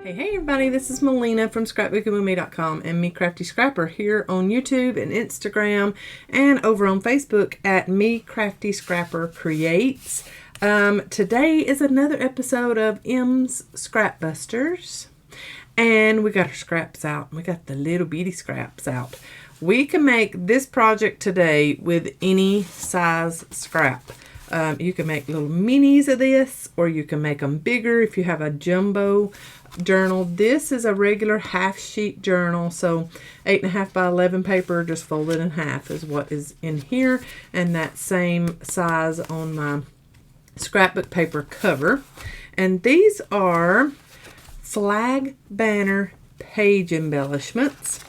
Hey everybody, this is Melina from Scrapbookingwithme.com and Me Crafty Scrapper here on YouTube and Instagram and over on Facebook at Me Crafty Scrapper Creates. Today is another episode of M's Scrap Busters, and we got our scraps out. We got the little bitty scraps out. We can make this project today with any size scrap. You can make little minis of this, or you can make them bigger if you have a jumbo journal. This is a regular half sheet journal, so 8.5 by 11 paper just folded in half is what is in here, and that same size on my scrapbook paper cover. And these are flag banner page embellishments,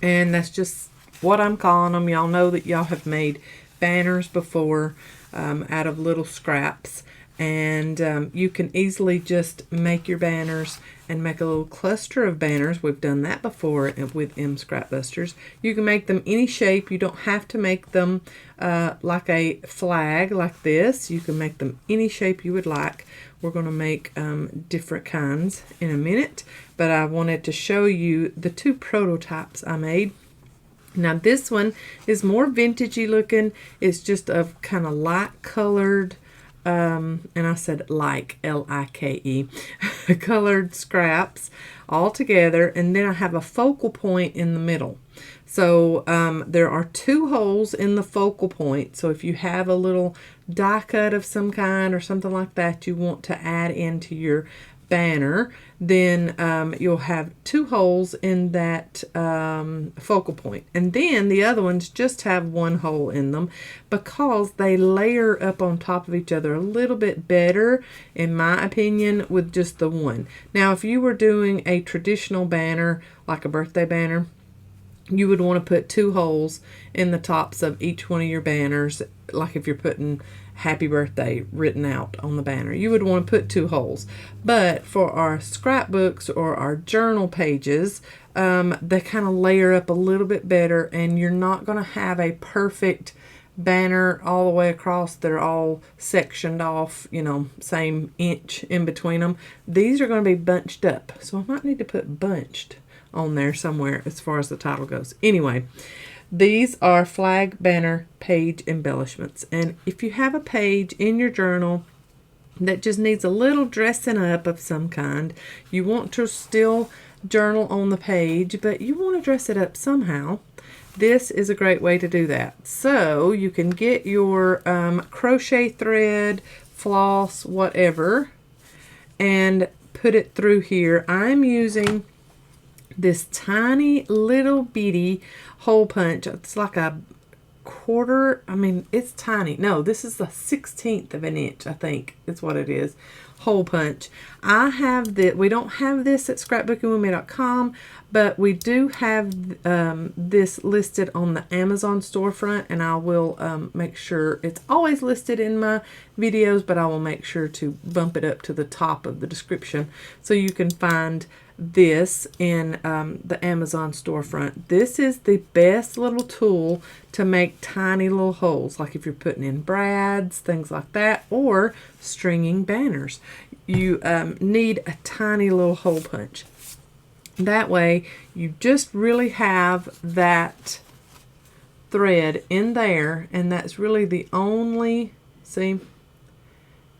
and that's just what I'm calling them. Y'all know that y'all have made banners before out of little scraps, and you can easily just make your banners and make a little cluster of banners. We've done that before with M Scrap Busters. You can make them any shape. You don't have to make them like a flag like this. You can make them any shape you would like. We're going to make different kinds in a minute, but I wanted to show you the two prototypes I made. Now this one is more vintagey looking. It's just a kind of light colored, and I said like, L-I-K-E, colored scraps all together. And then I have a focal point in the middle. So there are two holes in the focal point. So if you have a little die cut of some kind or something like that you want to add into your banner, then you'll have two holes in that focal point, and then the other ones just have one hole in them because they layer up on top of each other a little bit better, in my opinion, with just the one. Now if you were doing a traditional banner like a birthday banner, you would want to put two holes in the tops of each one of your banners. Like if you're putting happy birthday written out on the banner, you would want to put two holes. But for our scrapbooks or our journal pages, they kind of layer up a little bit better, and you're not going to have a perfect banner all the way across. They're all sectioned off, you know, same inch in between them. These are going to be bunched up, so I might need to put bunched on there somewhere as far as the title goes. Anyway, these are flag banner page embellishments, and if you have a page in your journal that just needs a little dressing up of some kind, you want to still journal on the page, but you want to dress it up somehow, this is a great way to do that. So you can get your crochet thread, floss, whatever, and put it through here. I'm using this tiny little bitty hole punch. It's like a quarter, I mean, it's tiny. No, this is the 1/16 of an inch, I think is what it is, hole punch. I have that. We don't have this at scrapbookingwithme.com, but we do have this listed on the Amazon storefront, and I will make sure it's always listed in my videos, but I will make sure to bump it up to the top of the description so you can find this in the Amazon storefront. This is the best little tool to make tiny little holes, like if you're putting in brads, things like that, or stringing banners. You need a tiny little hole punch. That way you just really have that thread in there, and that's really the only, see,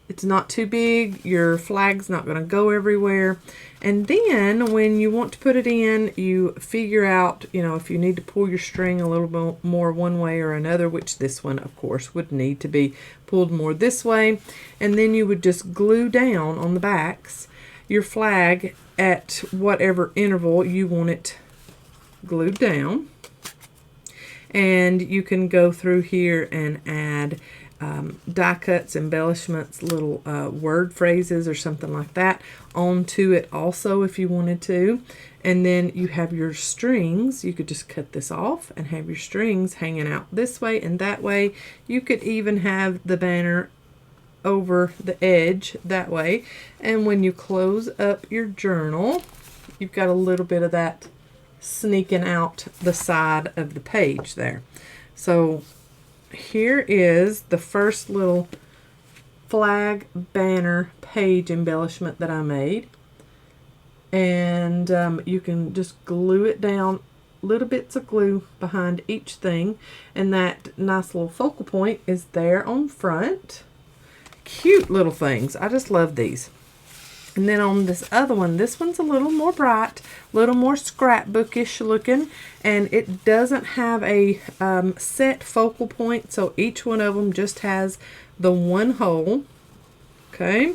it's not too big, your flag's not going to go everywhere. And then when you want to put it in, you figure out, you know, if you need to pull your string a little more one way or another, which this one of course would need to be pulled more this way, and then you would just glue down on the backs your flag at whatever interval you want it glued down. And you can go through here and add die cuts, embellishments, little word phrases or something like that onto it also if you wanted to. And then you have your strings. You could just cut this off and have your strings hanging out this way and that way. You could even have the banner over the edge that way, and when you close up your journal, you've got a little bit of that sneaking out the side of the page there. So here is the first little flag banner page embellishment that I made. And you can just glue it down, little bits of glue behind each thing, and that nice little focal point is there on front. Cute little things. I just love these. And then on this other one, this one's a little more bright, a little more scrapbookish looking, and it doesn't have a set focal point, so each one of them just has the one hole. Okay,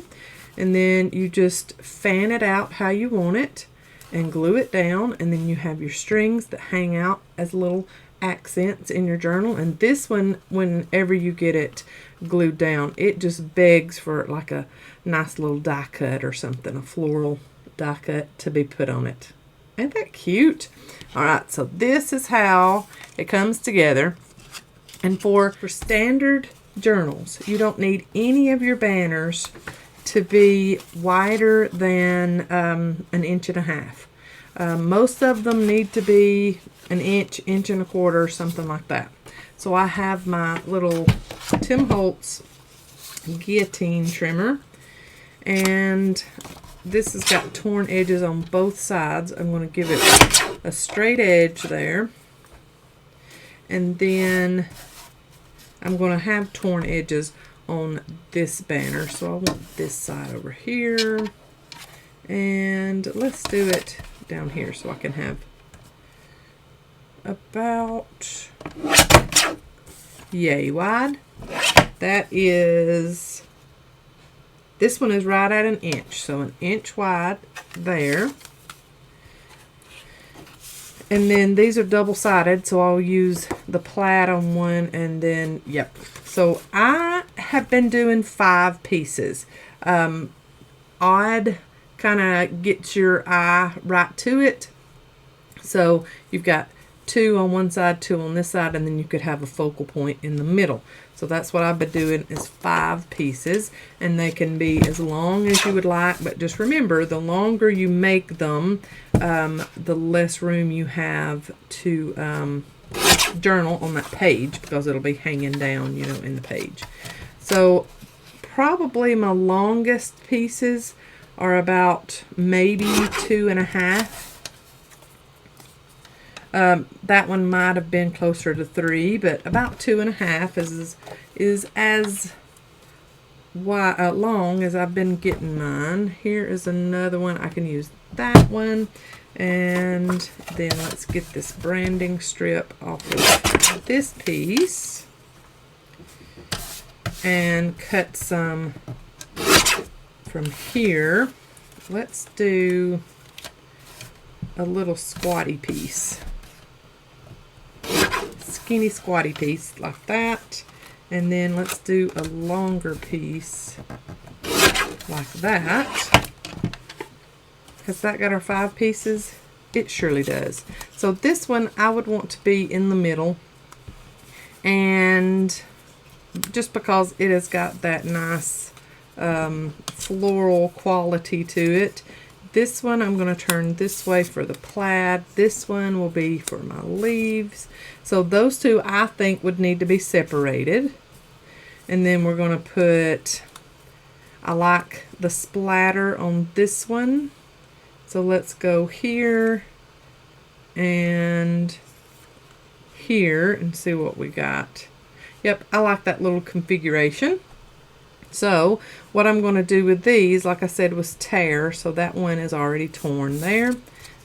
and then you just fan it out how you want it and glue it down, and then you have your strings that hang out as little accents in your journal. And this one, whenever you get it glued down, it just begs for like a nice little die cut or something, a floral die cut to be put on it. Ain't that cute? All right, so this is how it comes together. And for standard journals, you don't need any of your banners to be wider than 1.5 inches. Most of them need to be 1 inch, 1.25 inches, something like that. So I have my little Tim Holtz guillotine trimmer, and this has got torn edges on both sides. I'm going to give it a straight edge there, and then I'm going to have torn edges on this banner, so I want this side over here, and let's do it down here so I can have about yay wide. That is, this one is right at 1 inch, so 1 inch wide there. And then these are double-sided, so I'll use the plaid on one, and then, yep. So I have been doing 5 pieces. Odd kind of gets your eye right to it. So you've got 2 on one side, 2 on this side, and then you could have a focal point in the middle. So that's what I've been doing, is 5 pieces, and they can be as long as you would like, but just remember, the longer you make them, the less room you have to journal on that page, because it'll be hanging down, you know, in the page. So probably my longest pieces are about maybe 2.5. That one might have been closer to 3, but about 2.5 is as long as I've been getting mine. Here is another one. I can use that one, and then let's get this branding strip off of this piece and cut some from here. Let's do a little squatty piece. Skinny squatty piece like that, and then let's do a longer piece like that. Has that got our 5 pieces? It surely does. So this one I would want to be in the middle, and just because it has got that nice floral quality to it. This one I'm going to turn this way for the plaid. This one will be for my leaves. So those two I think would need to be separated. And then we're going to put, I like the splatter on this one. So let's go here and here and see what we got. Yep, I like that little configuration. So what I'm going to do with these, like I said, was tear. So that one is already torn there.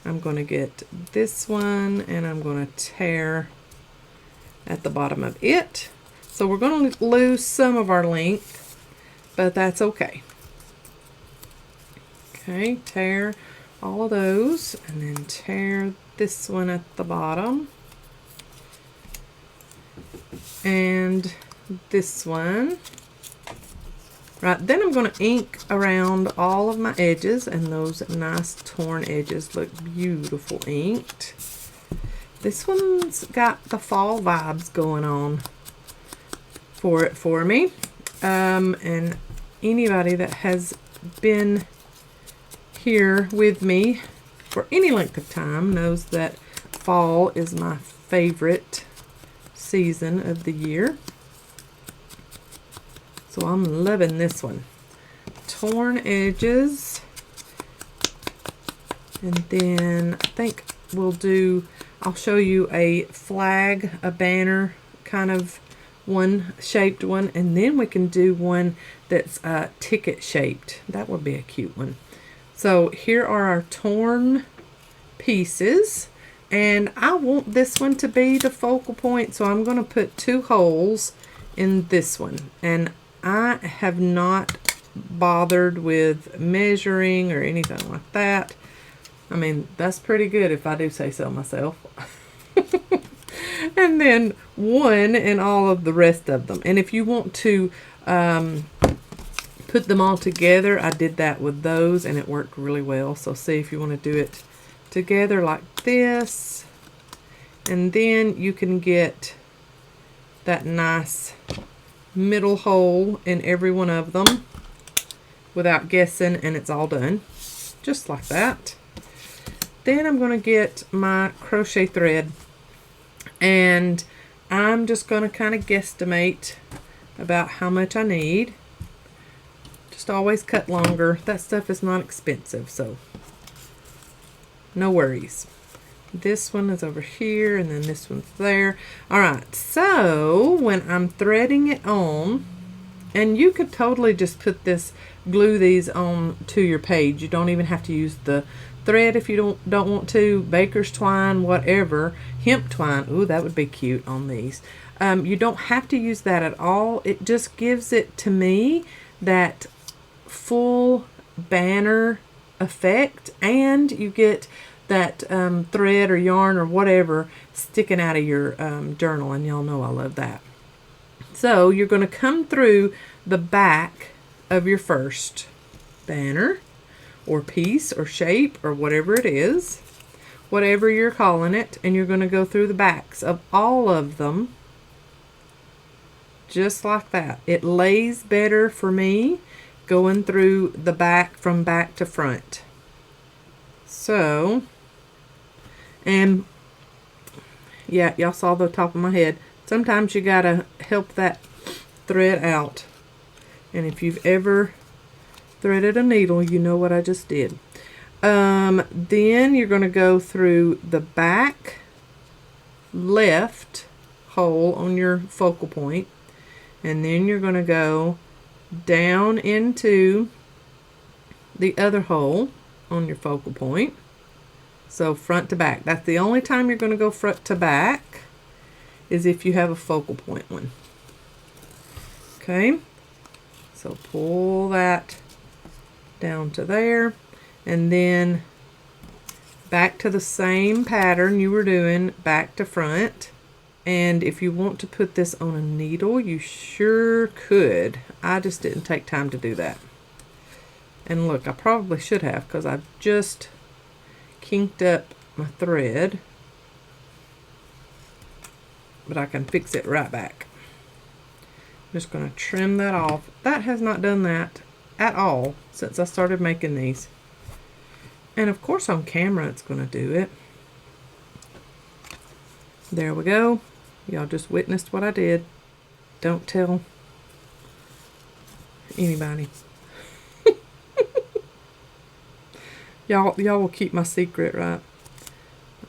I'm going to get this one, and I'm going to tear at the bottom of it. So we're going to lose some of our length, but that's okay. Okay, tear all of those, and then tear this one at the bottom. And this one. Right, then I'm going to ink around all of my edges, and those nice torn edges look beautiful inked. This one's got the fall vibes going on for me. And anybody that has been here with me for any length of time knows that fall is my favorite season of the year. So I'm loving this one. Torn edges And then I think I'll show you a flag, a banner kind of one, shaped one, and then we can do one that's ticket shaped. That would be a cute one. So here are our torn pieces, and I want this one to be the focal point, so I'm going to put 2 holes in this one. And I have not bothered with measuring or anything like that. I mean, that's pretty good if I do say so myself. And then 1 in all of the rest of them. And if you want to put them all together, I did that with those and it worked really well. So see if you want to do it together like this. And then you can get that nice middle hole in every one of them without guessing, and it's all done. Just like that. Then I'm going to get my crochet thread, and I'm just going to kind of guesstimate about how much I need. Just always cut longer. That stuff is not expensive, so no worries. This one is over here, and then this one's there. Alright, so when I'm threading it on, and you could totally just glue these on to your page. You don't even have to use the thread if you don't want to. Baker's twine, whatever. Hemp twine. Ooh, that would be cute on these. You don't have to use that at all. It just gives it, to me, that full banner effect, and you get that thread or yarn or whatever sticking out of your journal, and y'all know I love that. So you're going to come through the back of your first banner or piece or shape or whatever it is, whatever you're calling it, and you're going to go through the backs of all of them just like that. It lays better for me going through the back from back to front. So, and yeah, y'all saw the top of my head. Sometimes you gotta help that thread out. And if you've ever threaded a needle, you know what I just did. Then you're gonna go through the back left hole on your focal point. And then you're gonna go down into the other hole on your focal point. So front to back. That's the only time you're going to go front to back, is if you have a focal point one. Okay, so pull that down to there, and then back to the same pattern you were doing, back to front. And if you want to put this on a needle, you sure could. I just didn't take time to do that. And look, I probably should have, because I've just kinked up my thread, but I can fix it right back. I'm just going to trim that off. That has not done that at all since I started making these. And of course on camera it's going to do it. There we go. Y'all just witnessed what I did. Don't tell anybody. Y'all will keep my secret, right?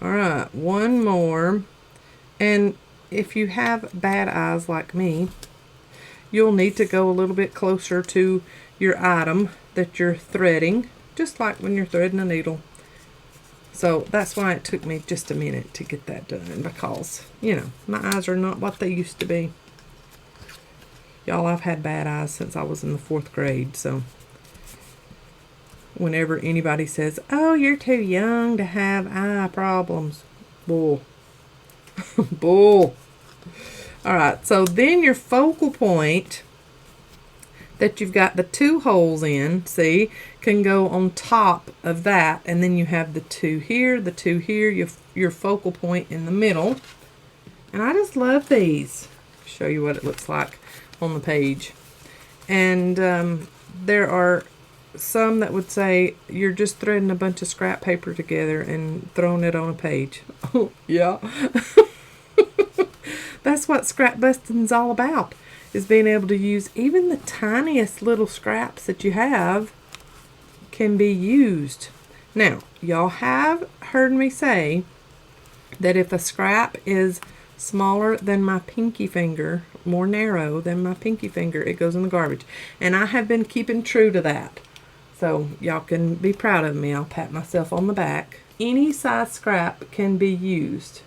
Alright, one more. And if you have bad eyes like me, you'll need to go a little bit closer to your item that you're threading, just like when you're threading a needle. So that's why it took me just a minute to get that done, because, you know, my eyes are not what they used to be. Y'all, I've had bad eyes since I was in the 4th grade, so whenever anybody says, oh, you're too young to have eye problems, bull. Bull. Alright, so then your focal point that you've got the 2 holes in, see, can go on top of that, and then you have the 2 here, the 2 here, your focal point in the middle. And I just love these. Show you what it looks like on the page. And there are some that would say you're just threading a bunch of scrap paper together and throwing it on a page. Oh, yeah. That's what scrap busting's all about, is being able to use even the tiniest little scraps that you have can be used. Now, y'all have heard me say that if a scrap is smaller than my pinky finger, more narrow than my pinky finger, it goes in the garbage. And I have been keeping true to that. So y'all can be proud of me. I'll pat myself on the back. Any size scrap can be used.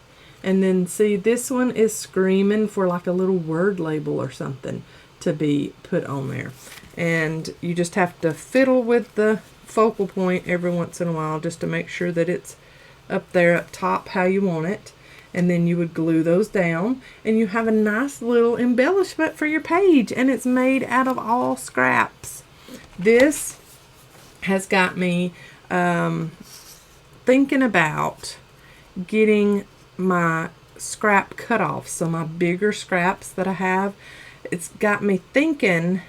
And then see, this one is screaming for like a little word label or something to be put on there. And you just have to fiddle with the focal point every once in a while just to make sure that it's up there up top how you want it. And then you would glue those down and you have a nice little embellishment for your page, and it's made out of all scraps. This has got me thinking about getting my scrap cutoffs, so my bigger scraps that I have. It's got me thinking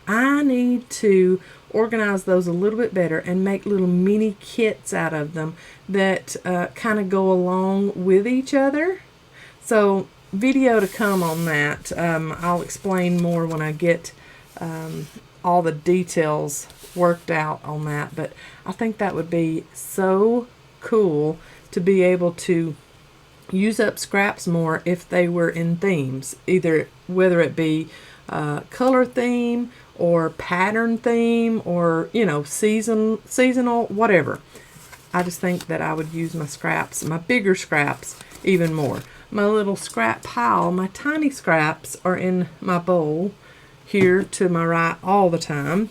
I need to organize those a little bit better and make little mini kits out of them that kind of go along with each other. So video to come on that. I'll explain more when I get all the details worked out on that, but I think that would be so cool to be able to use up scraps more if they were in themes, either whether it be color theme or pattern theme or, you know, seasonal, whatever. I just think that I would use my scraps, my bigger scraps, even more. My little scrap pile, my tiny scraps are in my bowl here to my right all the time.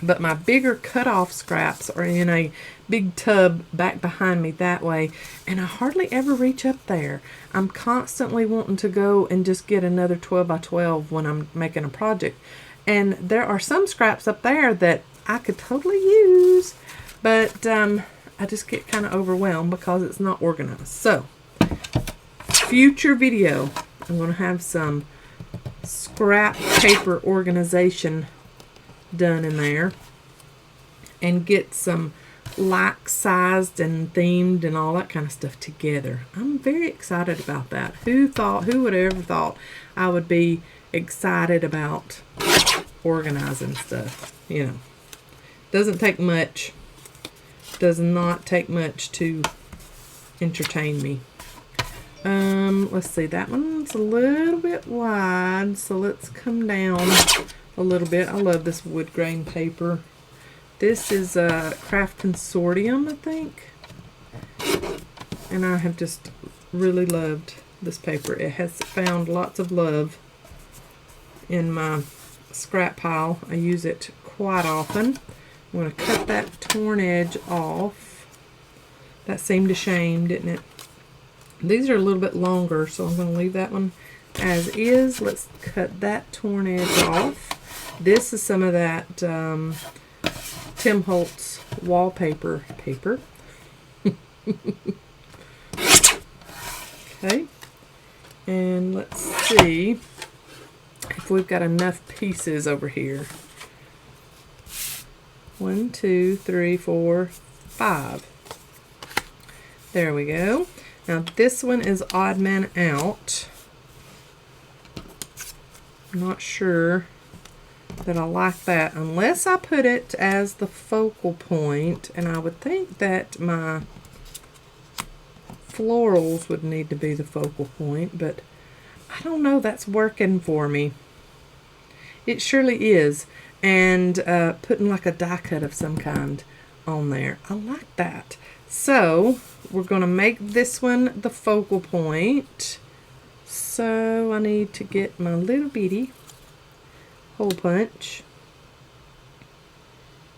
But my bigger cut-off scraps are in a big tub back behind me that way, and I hardly ever reach up there. I'm constantly wanting to go and just get another 12 by 12 when I'm making a project. And there are some scraps up there that I could totally use, but I just get kind of overwhelmed because it's not organized. So, future video, I'm going to have some scrap paper organization done in there and get some like-sized and themed and all that kind of stuff together. I'm very excited about that. Who would have ever thought I would be excited about organizing stuff? You know, doesn't take much, does not take much to entertain me. Let's see, that one's a little bit wide, so let's come down a little bit. I love this wood grain paper. This is a Craft Consortium, I think. And I have just really loved this paper. It has found lots of love in my scrap pile. I use it quite often. I'm going to cut that torn edge off. That seemed a shame, didn't it? These are a little bit longer, so I'm going to leave that one as is. Let's cut that torn edge off. This is some of that Tim Holtz wallpaper paper. Okay, and let's see if we've got enough pieces over here. 1, 2, 3, 4, 5. There we go. Now this one is Odd Man Out. I'm not sure that I like that unless I put it as the focal point, and I would think that my florals would need to be the focal point, but I don't know, that's working for me. It surely is. And putting like a die cut of some kind on there. I like that. So we're going to make this one the focal point. So I need to get my little bitty hole punch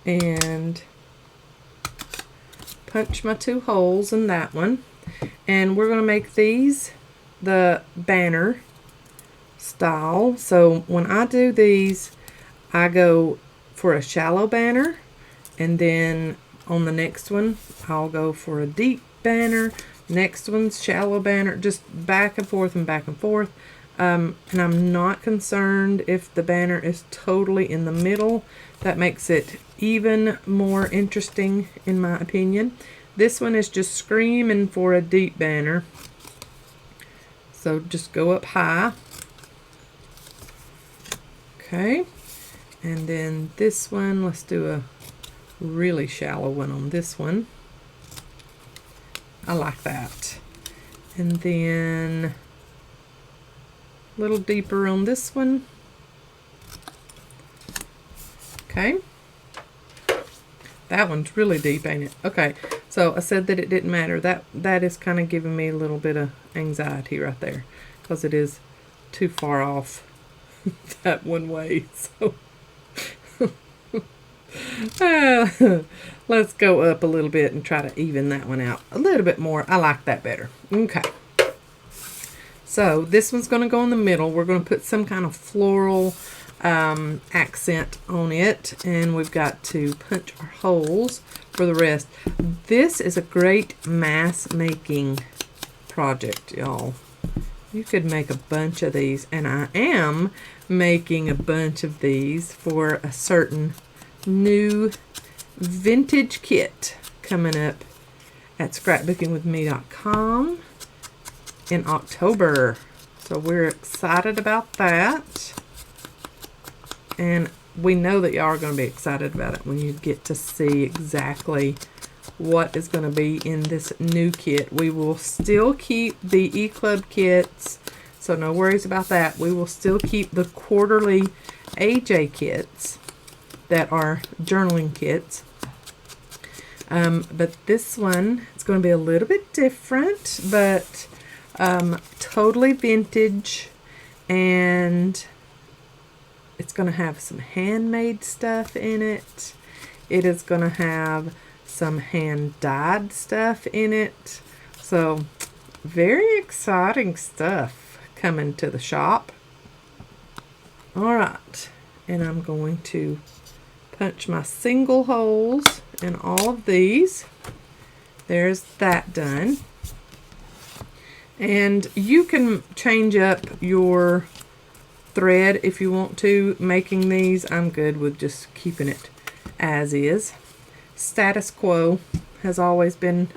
and punch my 2 holes in that one. And we're going to make these the banner style. So when I do these, I go for a shallow banner, and then on the next one I'll go for a deep banner, next one's shallow banner, just back and forth and back and forth. And I'm not concerned if the banner is totally in the middle. That makes it even more interesting in my opinion. This one is just screaming for a deep banner, so just go up high. Okay, and then this one, let's do a really shallow one on this one. I like that. And then a little deeper on this one. Okay. That one's really deep, ain't it? Okay, so I said that it didn't matter. That is kind of giving me a little bit of anxiety right there, because it is too far off that one way. So let's go up a little bit and try to even that one out a little bit more. I like that better. Okay. So this one's going to go in the middle. We're going to put some kind of floral accent on it, and we've got to punch our holes for the rest. This is a great mass making project, y'all. You could make a bunch of these, and I am making a bunch of these for a certain new vintage kit coming up at scrapbookingwithme.com in October. So we're excited about that. And we know that y'all are going to be excited about it when you get to see exactly what is going to be in this new kit. We will still keep the E-Club kits, so no worries about that. We will still keep the quarterly AJ kits that are journaling kits. But this one, it's going to be a little bit different, but totally vintage, and it's going to have some handmade stuff in it. It is going to have some hand-dyed stuff in it. So, very exciting stuff coming to the shop. Alright, and I'm going to punch my single holes in all of these. There's that done. And you can change up your thread if you want to making these. I'm good with just keeping it as is. Status quo has always been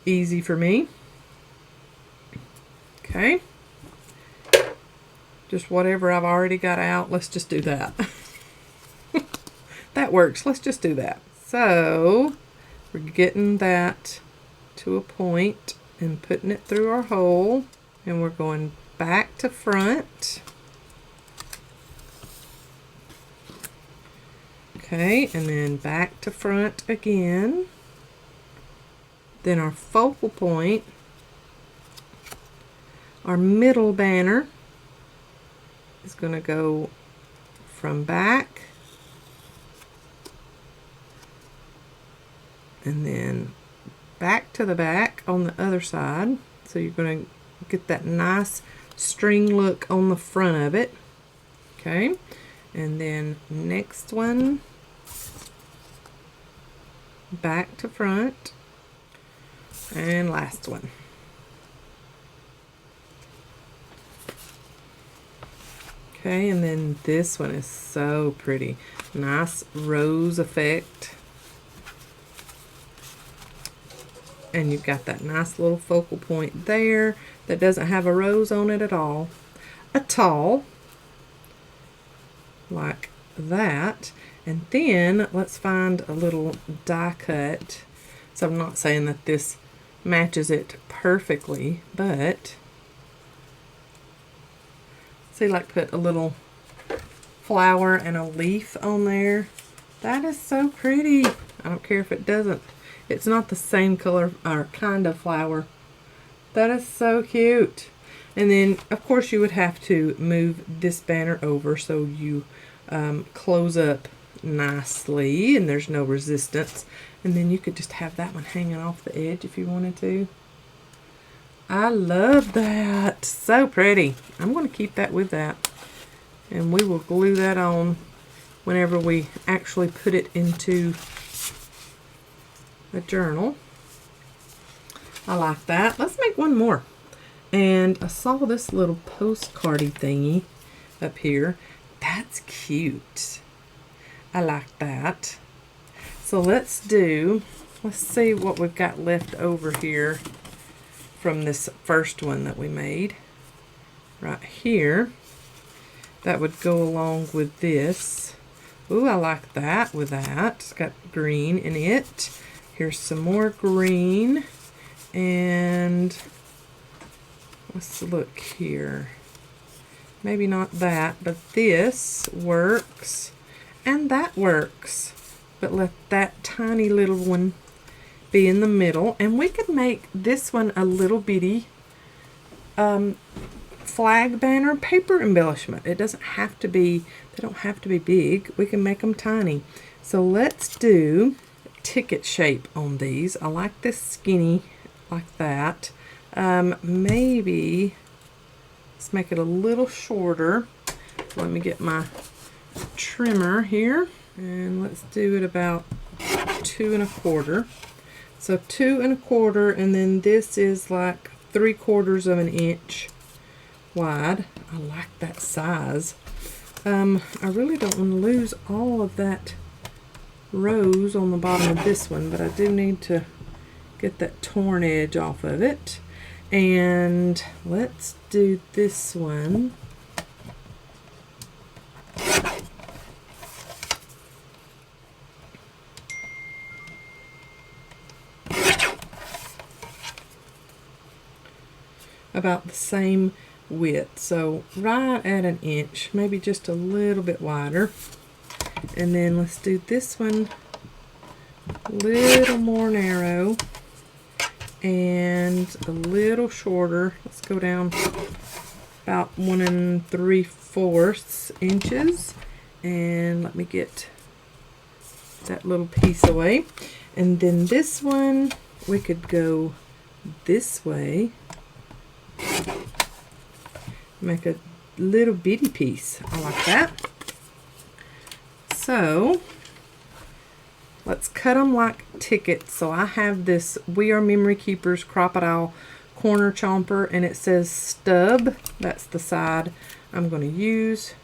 easy for me. Okay, just whatever I've already got out, let's just do that. That works. Let's just do that. So we're getting that to a point and putting it through our hole, and we're going back to front. Okay, and then back to front again. Then our focal point, our middle banner, is going to go from back and then back to the back on the other side. So you're going to get that nice string look on the front of it. Okay, and then next one, back to front, and last one. Okay, and then this one is so pretty. Nice rose effect. And you've got that nice little focal point there that doesn't have a rose on it at all. Like that. And then let's find a little die cut. So I'm not saying that this matches it perfectly, but see, like put a little flower and a leaf on there. That is so pretty. I don't care if it doesn't. It's not the same color or kind of flower. That is so cute. And then, of course, you would have to move this banner over so you close up nicely and there's no resistance. And then you could just have that one hanging off the edge if you wanted to. I love that. So pretty. I'm going to keep that with that. And we will glue that on whenever we actually put it into a journal. I like that. Let's make one more. And I saw this little postcardy thingy up here. That's cute. I like that. So let's see what we've got left over here from this first one that we made. Right here. That would go along with this. Ooh, I like that with that. It's got green in it. Here's some more green. And let's look here. Maybe not that, but this works. And that works. But let that tiny little one be in the middle. And we could make this one a little bitty flag banner paper embellishment. It doesn't have to be, they don't have to be big. We can make them tiny. So let's do ticket shape on these. I like this skinny like that. Maybe let's make it a little shorter. So let me get my trimmer here, and let's do it about 2 1/4. So 2 1/4, and then this is like 3/4 of an inch wide. I like that size. I really don't want to lose all of that rose on the bottom of this one, but I do need to get that torn edge off of it. And let's do this one. About the same width, so right at an inch, maybe just a little bit wider. And then let's do this one a little more narrow and a little shorter. Let's go down about 1 3/4 inches, and let me get that little piece away. And then this one, we could go this way, make a little bitty piece. I like that. So let's cut them like tickets. So I have this We Are Memory Keepers Crocodile corner chomper, and it says stub. That's the side I'm going to use.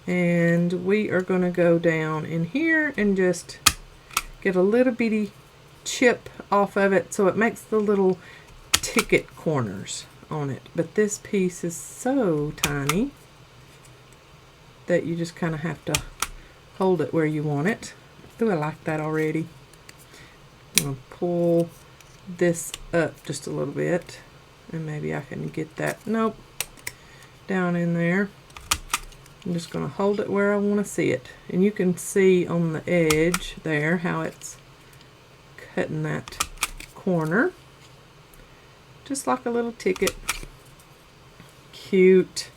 And we are going to go down in here and just get a little bitty chip off of it so it makes the little ticket corners on it. But this piece is so tiny that you just kind of have to hold it where you want it. Ooh, I like that already. I'm going to pull this up just a little bit, and maybe I can get that, nope, down in there. I'm just going to hold it where I want to see it. And you can see on the edge there how it's cutting that corner. Just like a little ticket. Cute.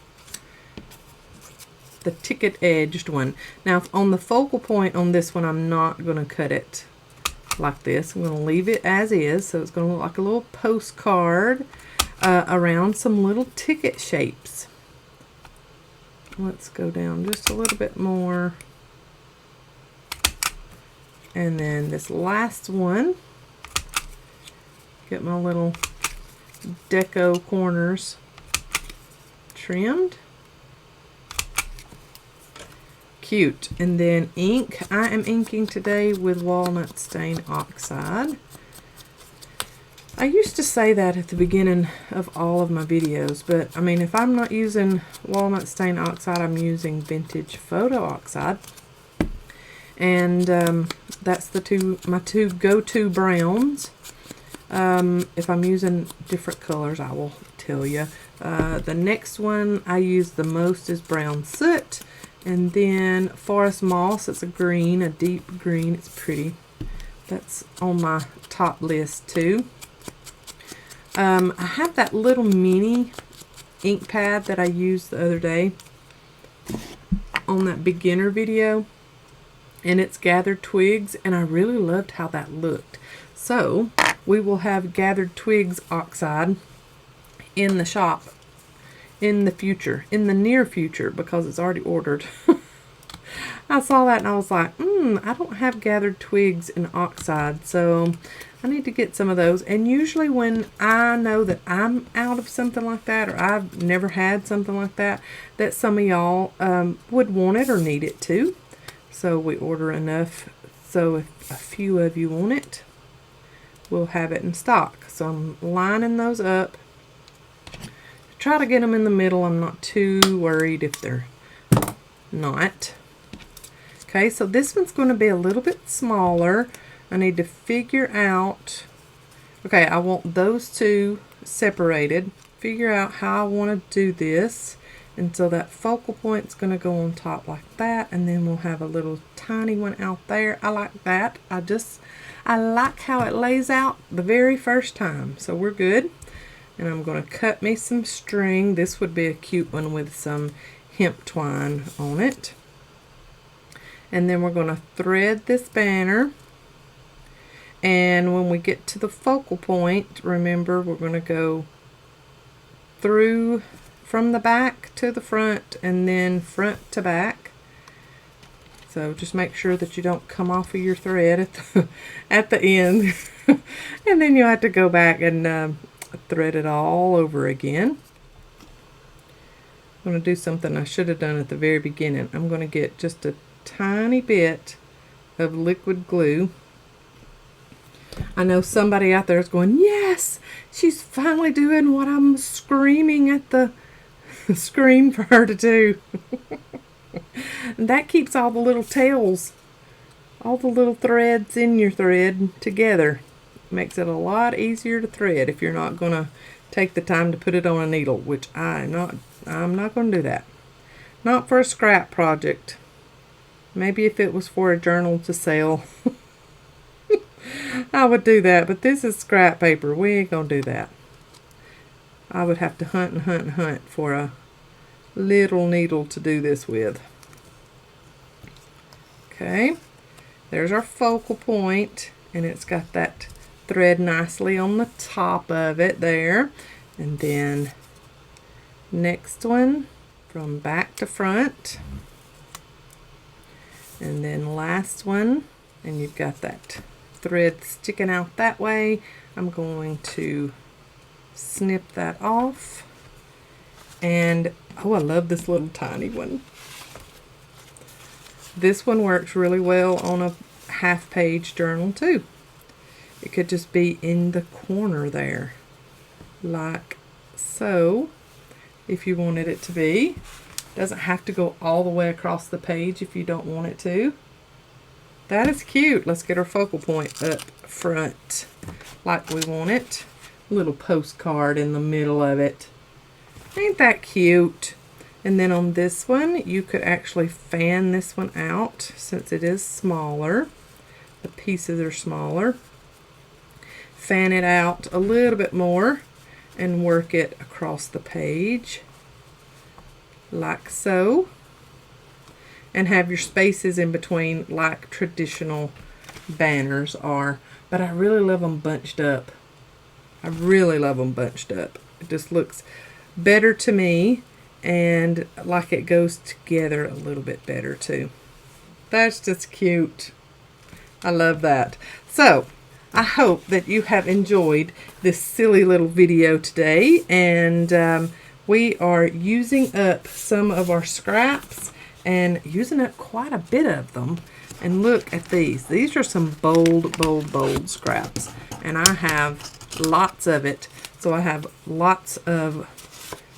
The ticket edged one. Now on the focal point on this one, I'm not going to cut it like this. I'm going to leave it as is. So it's going to look like a little postcard around some little ticket shapes. Let's go down just a little bit more. And then this last one, get my little deco corners trimmed. Cute. And then ink. I am inking today with walnut stain oxide. I used to say that at the beginning of all of my videos, but I mean, if I'm not using walnut stain oxide, I'm using vintage photo oxide. And that's my two go-to browns. If I'm using different colors, I will tell you. The next one I use the most is brown soot. And then forest moss. It's a green, a deep green. It's pretty. That's on my top list too. I have that little mini ink pad that I used the other day on that beginner video, and it's gathered twigs, and I really loved how that looked. So we will have gathered twigs oxide in the shop in the future, in the near future, because it's already ordered. I saw that and I was like, I don't have gathered twigs in oxide, so I need to get some of those. And usually when I know that I'm out of something like that, or I've never had something like that, that some of y'all would want it or need it too. So we order enough, so if a few of you want it, we'll have it in stock. So I'm lining those up. Try to get them in the middle. I'm not too worried if they're not. Okay, so this one's going to be a little bit smaller. I need to figure out, okay, I want those two separated. Figure out how I want to do this. And so that focal point's going to go on top like that, and then we'll have a little tiny one out there. I like that. I like how it lays out the very first time. So we're good. And I'm going to cut me some string. This would be a cute one with some hemp twine on it. And then we're going to thread this banner. And when we get to the focal point, remember we're going to go through from the back to the front and then front to back. So just make sure that you don't come off of your thread at the end. And then you have to go back and thread it all over again. I'm going to do something I should have done at the very beginning. I'm going to get just a tiny bit of liquid glue. I know somebody out there is going, yes, she's finally doing what I'm screaming at the screen for her to do. And that keeps all the little tails, all the little threads in your thread together. Makes it a lot easier to thread if you're not going to take the time to put it on a needle, which I'm not going to do that. Not for a scrap project. Maybe if it was for a journal to sell, I would do that, but this is scrap paper. We ain't going to do that. I would have to hunt and hunt and hunt for a little needle to do this with. Okay, there's our focal point, and it's got that thread nicely on the top of it there. And then next one from back to front, and then last one, and you've got that thread sticking out that way. I'm going to snip that off. And oh, I love this little tiny one. This one works really well on a half-page journal too. It could just be in the corner there, like so, if you wanted it to be. Doesn't have to go all the way across the page if you don't want it to. That is cute. Let's get our focal point up front like we want it. Little postcard in the middle of it. Ain't that cute? And then on this one, you could actually fan this one out since it is smaller. The pieces are smaller. Fan it out a little bit more and work it across the page like so. And have your spaces in between like traditional banners are. But I really love them bunched up. I really love them bunched up. It just looks better to me, and like it goes together a little bit better too. That's just cute. I love that. So I hope that you have enjoyed this silly little video today, and we are using up some of our scraps and using up quite a bit of them. And look at these. These are some bold, bold, bold scraps, and I have lots of it. So I have lots of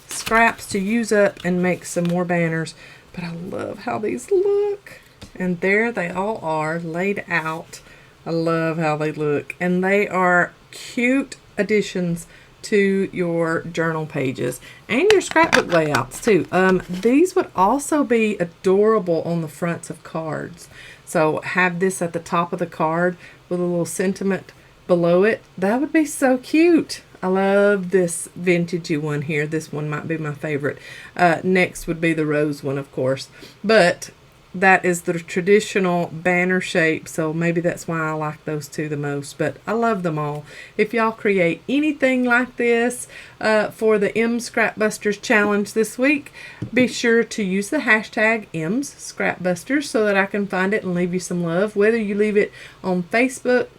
scraps to use up and make some more banners. But I love how these look. And there they all are laid out. I love how they look. And they are cute additions to your journal pages and your scrapbook layouts too. These would also be adorable on the fronts of cards. So have this at the top of the card with a little sentiment below it. That would be so cute. I love this vintagey one here. This one might be my favorite. Next would be the rose one, of course. But that is the traditional banner shape, so maybe that's why I like those two the most. But I love them all. If y'all create anything like this for the M's Scrapbusters Challenge this week, be sure to use the hashtag M's Scrapbusters so that I can find it and leave you some love, whether you leave it on Facebook.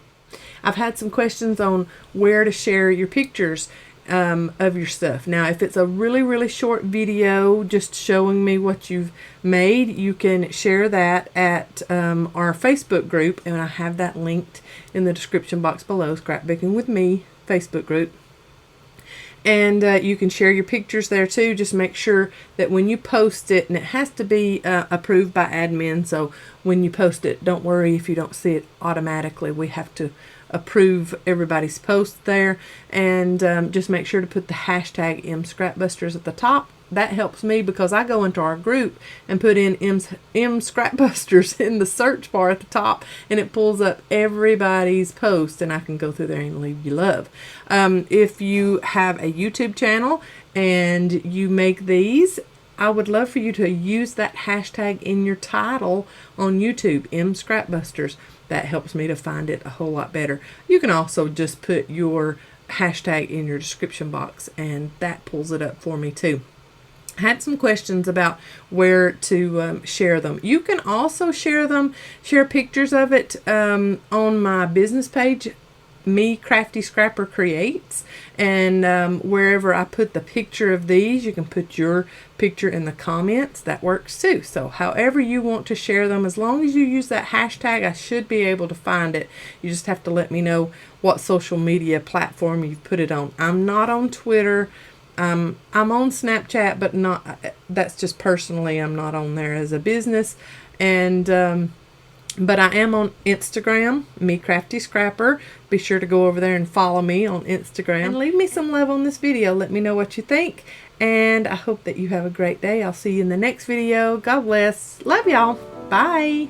I've had some questions on where to share your pictures of your stuff. Now, if it's a really, really short video just showing me what you've made, you can share that at our Facebook group, and I have that linked in the description box below, Scrapbooking with Me Facebook group. And you can share your pictures there too. Just make sure that when you post it, and it has to be approved by admin, so when you post it, don't worry if you don't see it automatically. We have to approve everybody's post there. And just make sure to put the hashtag MScrapbusters at the top. That helps me because I go into our group and put in M Scrapbusters in the search bar at the top, and it pulls up everybody's post, and I can go through there and leave you love. If you have a YouTube channel and you make these, I would love for you to use that hashtag in your title on YouTube, M Scrapbusters. That helps me to find it a whole lot better. You can also just put your hashtag in your description box, and that pulls it up for me too. I had some questions about where to share them. You can also share pictures of it on my business page, Me Crafty Scrapper Creates, and wherever I put the picture of these, you can put your picture in the comments. That works too. So however you want to share them, as long as you use that hashtag, I should be able to find it. You just have to let me know what social media platform you've put it on. I'm not on Twitter. I'm on Snapchat, but not, that's just personally, I'm not on there as a business. And but I am on Instagram, Me Crafty Scrapper. Be sure to go over there and follow me on Instagram. And leave me some love on this video. Let me know what you think. And I hope that you have a great day. I'll see you in the next video. God bless. Love y'all. Bye.